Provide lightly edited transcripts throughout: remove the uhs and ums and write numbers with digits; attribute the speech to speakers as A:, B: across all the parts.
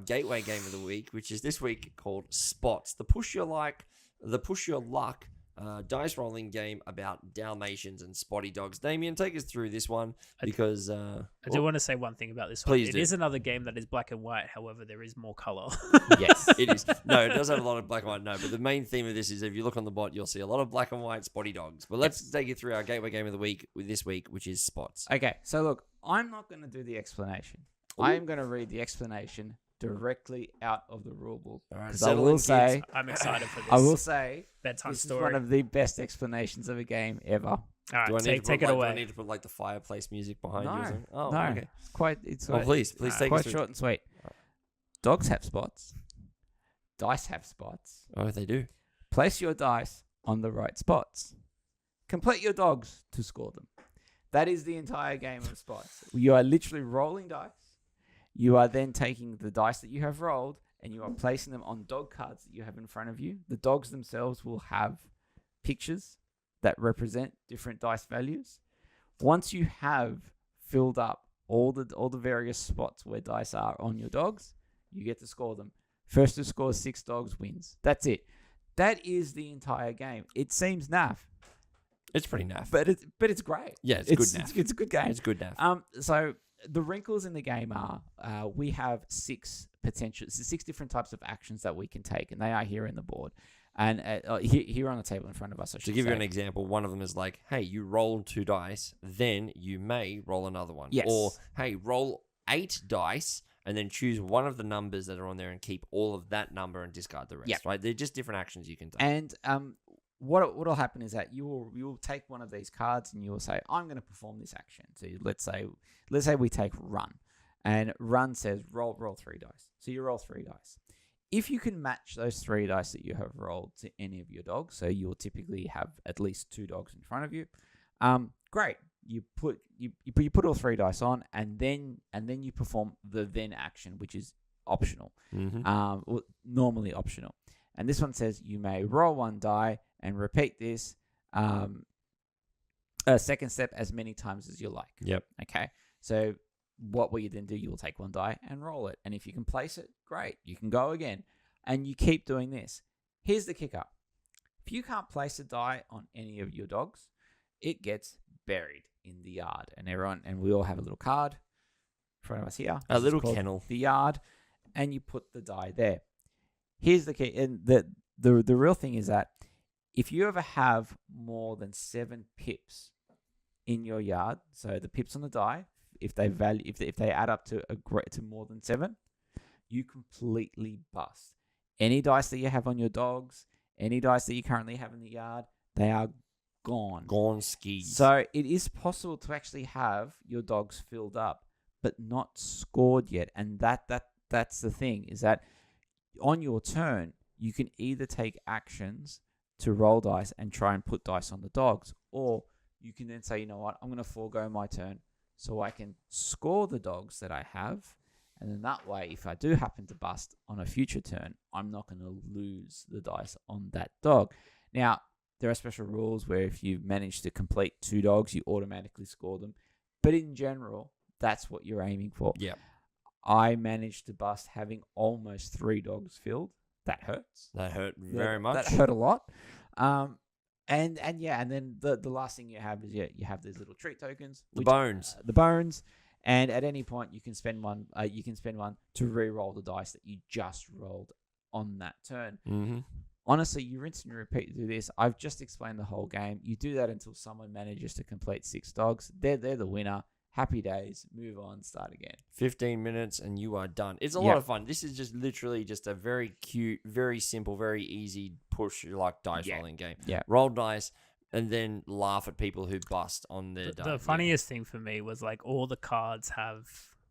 A: gateway game of the week, which is this week called Spots, the push your luck dice rolling game about Dalmatians and spotty dogs. Damien, take us through this one because
B: I do want to say one thing about this one.
A: Please
B: It
A: do.
B: is another game that is black and white. However, there is more color.
A: yes, it is. No, it does have a lot of black and white. No, but the main theme of this is if you look on the bot, you'll see a lot of black and white spotty dogs. But let's take you through our gateway game of the week this week, which is Spots.
C: Okay, so look, I'm not going to do the explanation. I am going to read the explanation directly out of the rule book.
A: All right,
C: Because I will say,
B: I'm excited for this.
C: I will say,
B: bedtime
C: this
B: story.
C: is one of the best explanations of a game ever.
B: All right,
A: Do I need
B: take
A: to
B: it
A: put,
B: away.
A: Do I need to put like the fireplace music behind you? Or
C: No,
A: something? Oh,
C: no,
A: okay.
C: it's
A: Oh, please take us
C: quite
A: through.
C: short and sweet. Dogs have spots. Dice have spots.
A: Oh, they do.
C: Place your dice on the right spots. Complete your dogs to score them. That is the entire game of spots. You are literally rolling dice. You are then taking the dice that you have rolled and you are placing them on dog cards that you have in front of you. The dogs themselves will have pictures that represent different dice values. Once you have filled up all the various spots where dice are on your dogs, you get to score them. First to score 6 dogs wins. That's it. That is the entire game. It seems naff,
A: It's pretty naff.
C: but it's great.
A: Yeah, it's good naff.
C: It's a good game.
A: It's good naff.
C: So the wrinkles in the game are we have 6 different types of actions that we can take, and they are here in the board. And here on the table in front of us,
A: To give you an example, one of them is like, hey, you roll 2 dice, then you may roll another one.
C: Yes.
A: Or, hey, roll 8 dice, and then choose one of the numbers that are on there and keep all of that number and discard the rest.
C: Yep.
A: Right? They're just different actions you can take.
C: And what'll happen is that you will take one of these cards and you will say, I'm going to perform this action. So let's say we take run, and run says roll 3 dice. So you roll 3 dice. If you can match those 3 dice that you have rolled to any of your dogs, so you'll typically have at least 2 dogs in front of you. Great. You put all 3 dice on, and then you perform the then action, which is optional.
A: Mm-hmm.
C: Normally optional. And this one says you may roll 1 die and repeat this second step as many times as you like.
A: Yep.
C: Okay. So what will you then do? You'll take 1 die and roll it. And if you can place it, great. You can go again. And you keep doing this. Here's the kicker. If you can't place a die on any of your dogs, it gets buried in the yard. And we all have a little card in front of us here.
A: A little kennel.
C: The yard. And you put the die there. Here's the key. And the real thing is that if you ever have more than 7 pips in your yard, so the pips on the die, if they add up to more than 7, you completely bust. Any dice that you have on your dogs, any dice that you currently have in the yard, they are gone.
A: Gone skis.
C: So it is possible to actually have your dogs filled up, but not scored yet. And that's the thing, is that on your turn, you can either take actions to roll dice and try and put dice on the dogs, or you can then say, you know what, I'm going to forego my turn so I can score the dogs that I have. And then that way, if I do happen to bust on a future turn, I'm not going to lose the dice on that dog. Now, there are special rules where if you manage to complete 2 dogs, you automatically score them. But in general, that's what you're aiming for.
A: Yeah.
C: I managed to bust having almost 3 dogs filled. That hurts.
A: That hurt very much.
C: That hurt a lot. And then the last thing you have is you have these little treat tokens.
A: The bones.
C: The bones. And at any point you can spend one. You can spend one to re-roll the dice that you just rolled on that turn.
A: Mm-hmm.
C: Honestly, you rinse and repeat to do this. I've just explained the whole game. You do that until someone manages to complete 6 dogs. They're the winner. Happy days. Move on. Start again.
A: 15 minutes and you are done. It's a lot of fun. This is just literally just a very cute, very simple, very easy push like dice rolling game.
C: Yeah.
A: Roll dice and then laugh at people who bust on their dice.
B: The funniest thing for me was like all the cards have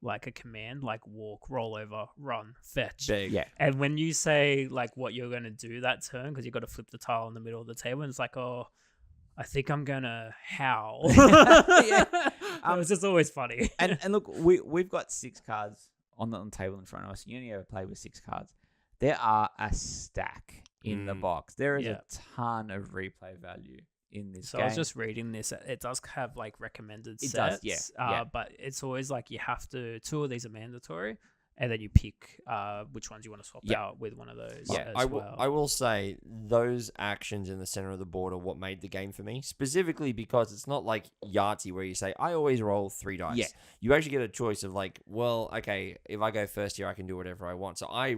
B: like a command, like walk, roll over, run, fetch.
A: Big.
C: Yeah.
B: And when you say like what you're going to do that turn, because you've got to flip the tile in the middle of the table, and it's like, oh, I think I'm going to howl.
C: Yeah.
B: It was just always funny.
C: And look, we've got 6 cards on the table in front of us. You only ever play with 6 cards. There are a stack in the box. There is a ton of replay value in this game.
B: I was just reading this. It does have like recommended
C: It
B: sets.
C: does, yeah.
B: But it's always like you have to. 2 of these are mandatory, and then you pick which ones you want to swap
C: Yeah.
B: out with one of those.
C: Yeah.
B: as
A: I
B: well.
A: will say those actions in the center of the board are what made the game for me, specifically because it's not like Yahtzee where you say, I always roll 3 dice.
C: Yeah.
A: You actually get a choice of like, well, okay, if I go first here, I can do whatever I want. So I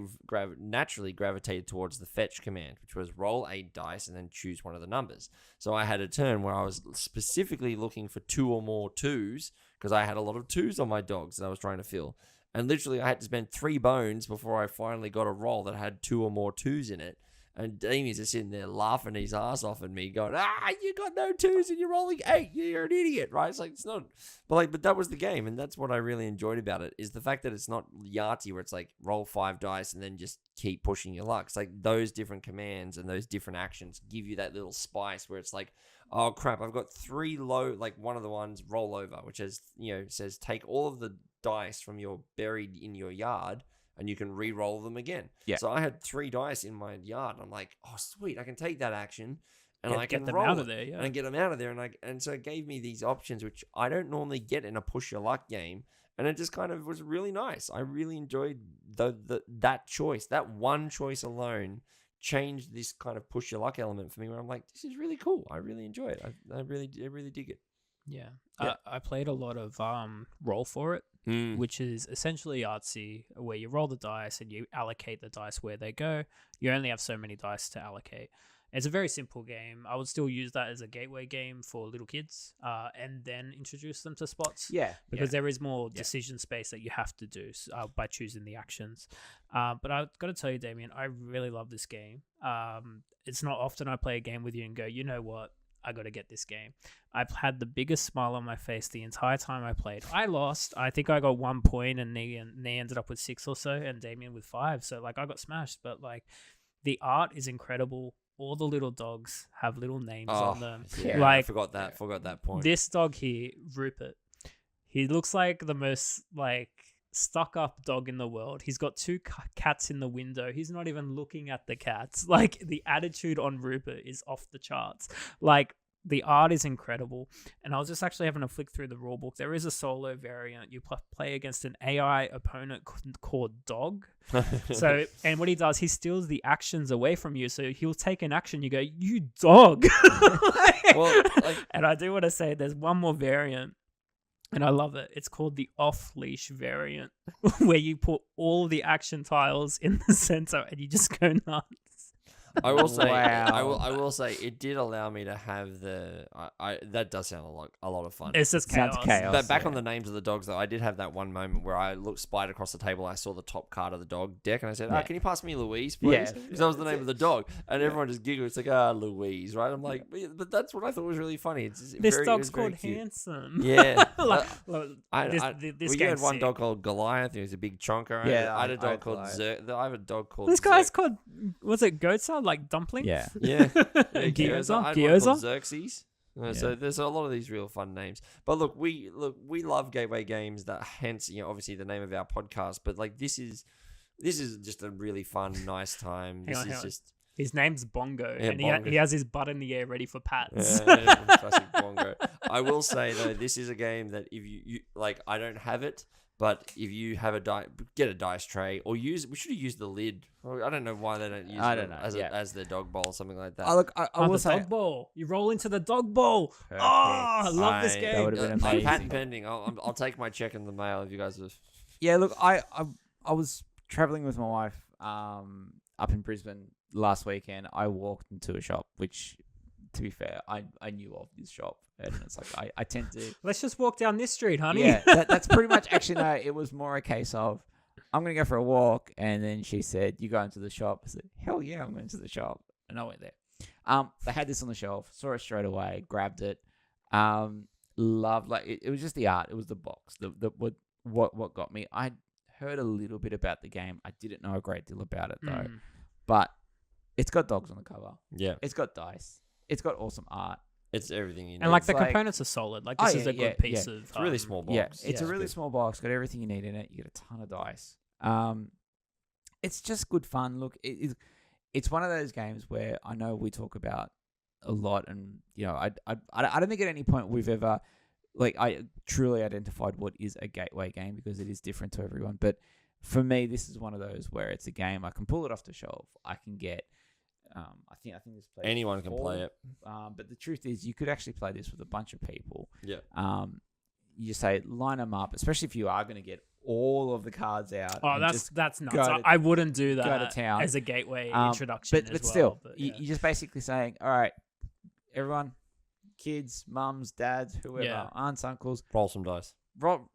A: naturally gravitated towards the fetch command, which was roll 8 dice and then choose one of the numbers. So I had a turn where I was specifically looking for 2 or more 2s because I had a lot of 2s on my dogs that I was trying to fill. And literally, I had to spend 3 bones before I finally got a roll that had 2 or more 2s in it. And Damien's just sitting there laughing his ass off at me, going, you got no 2s and you're rolling 8. You're an idiot, right? It's like, it's not. But that was the game. And that's what I really enjoyed about it, is the fact that it's not Yahtzee where it's like roll 5 dice and then just keep pushing your luck. It's like those different commands and those different actions give you that little spice where it's like, oh crap, I've got 3 low, like one of the ones roll over, which is, says take all of the dice from your buried in your yard and you can re-roll them again.
C: Yeah.
A: So I had 3 dice in my yard. I'm like, oh sweet, I can take that action and I
B: Get
A: can
B: them
A: roll
B: out
A: it.
B: of there. Yeah.
A: And get them out of there. And so it gave me these options, which I don't normally get in a push your luck game. And it just kind of was really nice. I really enjoyed that choice. That one choice alone changed this kind of push your luck element for me, where I'm like, this is really cool. I really enjoy it. I really dig it.
B: Yeah.
A: Yeah.
B: I played a lot of Roll for It, which is essentially Yahtzee, where you roll the dice and you allocate the dice where they go. You only have so many dice to allocate. It's a very simple game. I would still use that as a gateway game for little kids, and then introduce them to spots.
C: Yeah.
B: Because there is more decision space that you have to do by choosing the actions. But I've got to tell you, Damien, I really love this game. It's not often I play a game with you and go, you know what? I got to get this game. I've had the biggest smile on my face the entire time I played. I lost. I think I got 1 point and Nee ended up with 6 or so and Damien with 5. So like I got smashed, but like the art is incredible. All the little dogs have little names on them.
A: Yeah,
B: like,
A: I forgot that point.
B: This dog here, Rupert, he looks like the most like stuck up dog in the world. He's got 2 cats in the window. He's not even looking at the cats. Like the attitude on Rupert is off the charts. Like the art is incredible. And I was just actually having a flick through the rule book. There is a solo variant. You play against an AI opponent called Dog. So, and what he does, he steals the actions away from you. So he'll take an action. You go, you dog. And I do want to say there's one more variant. And I love it. It's called the off-leash variant, where you put all the action tiles in the center and you just go nuts.
A: I will say,
C: Wow.
A: I will say, it did allow me to have the. That does sound a lot of fun.
B: It's just
C: Sounds
B: chaos.
C: chaos.
A: But back on the names of the dogs, though, I did have that one moment where I spied across the table. I saw the top card of the dog deck, and I said, can you pass me Louise, please?
C: Yeah.
A: Because that was the name of the dog. And everyone just giggled. It's like, Louise, right? I'm like, but that's what I thought was really funny.
B: This dog's
A: very
B: called
A: cute.
B: Handsome.
A: Yeah.
B: This
A: You had
B: game's
A: one
B: sick.
A: dog called Goliath. He was a big chonker.
C: Yeah,
A: I had a
C: I
A: dog
C: had
A: called
C: Goliath.
A: Zerk. I have a dog called
B: This guy's
A: Zerk.
B: called, was it Goatsa, like dumpling?
C: Yeah.
A: Yeah.
B: Gyoza?
A: I had one called
B: Gyoza?
A: Xerxes. So there's a lot of these real fun names. But look, we love gateway games. That hence, obviously the name of our podcast. But like this is just a really fun, nice time.
B: Hang on.
A: Just
B: His name's Bongo,
A: Yeah,
B: and
A: Bongo.
B: he has his butt in the air ready for pats.
A: classic bongo. I will say though, this is a game that if you like, I don't have it. But if you have get a dice tray or we should have used the lid. I don't know why they don't use
C: I
A: it
C: don't know,
A: as their dog bowl or something like that.
C: I will
B: the
C: say,
B: dog bowl. You roll into the dog bowl.
C: Perfect.
B: Oh, I love this
A: I-
B: game.
C: That would've been
A: I'm
C: amazing.
A: patent pending. I'll take my check in the mail if you guys have.
C: yeah, look, I was traveling with my wife up in Brisbane last weekend. I walked into a shop, which, to be fair, I knew of this shop. And it's like, I tend to...
B: Let's just walk down this street, honey.
C: Yeah, that's pretty much... Actually, no, it was more a case of, I'm going to go for a walk. And then she said, you go into the shop. I said, hell yeah, I'm going to the shop. And I went there. They had this on the shelf. Saw it straight away. Grabbed it. Loved... Like, it was just the art. It was the box. What got me. I heard a little bit about the game. I didn't know a great deal about it, though. But it's got dogs on the cover.
A: Yeah,
C: It's got dice. It's got awesome art.
A: it's everything you need.
B: And like the
C: like-
B: components are solid. Like this is a good piece of.
A: it's a really small box.
C: Yeah, it's a
B: yeah.
C: really small box. Got everything you need in it. You get a ton of dice. It's just good fun. Look, it's one of those games where I know we talk about a lot, and I don't think at any point we've ever I truly identified what is a gateway game because it is different to everyone. But for me, this is one of those where it's a game I can pull it off the shelf. I can get. I think this plays
A: Anyone can play it.
C: But the truth is, you could actually play this with a bunch of people.
A: Yeah.
C: You say line them up, especially if you are going to get all of the cards out.
B: Oh,
C: and
B: that's nuts.
C: go to-
B: I wouldn't do that
C: go to town.
B: as a gateway introduction.
C: But
B: as well,
C: still,
B: but
C: you're just basically saying, all right, everyone, kids, mums, dads, whoever,
B: Yeah.
C: aunts, uncles,
A: Roll some dice.
C: roll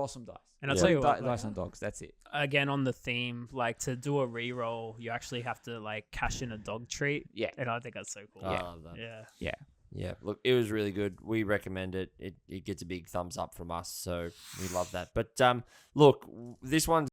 C: some dice.
B: And I'll
A: Yeah.
B: tell you what,
C: Dice on dogs. That's it.
B: again on the theme, like to do a re-roll, you actually have to like cash in a dog treat.
C: Yeah.
B: And I think that's so cool.
A: I love that.
B: Yeah.
A: Yeah, look, it was really good. We recommend it. It gets a big thumbs up from us, so we love that. But look, this one's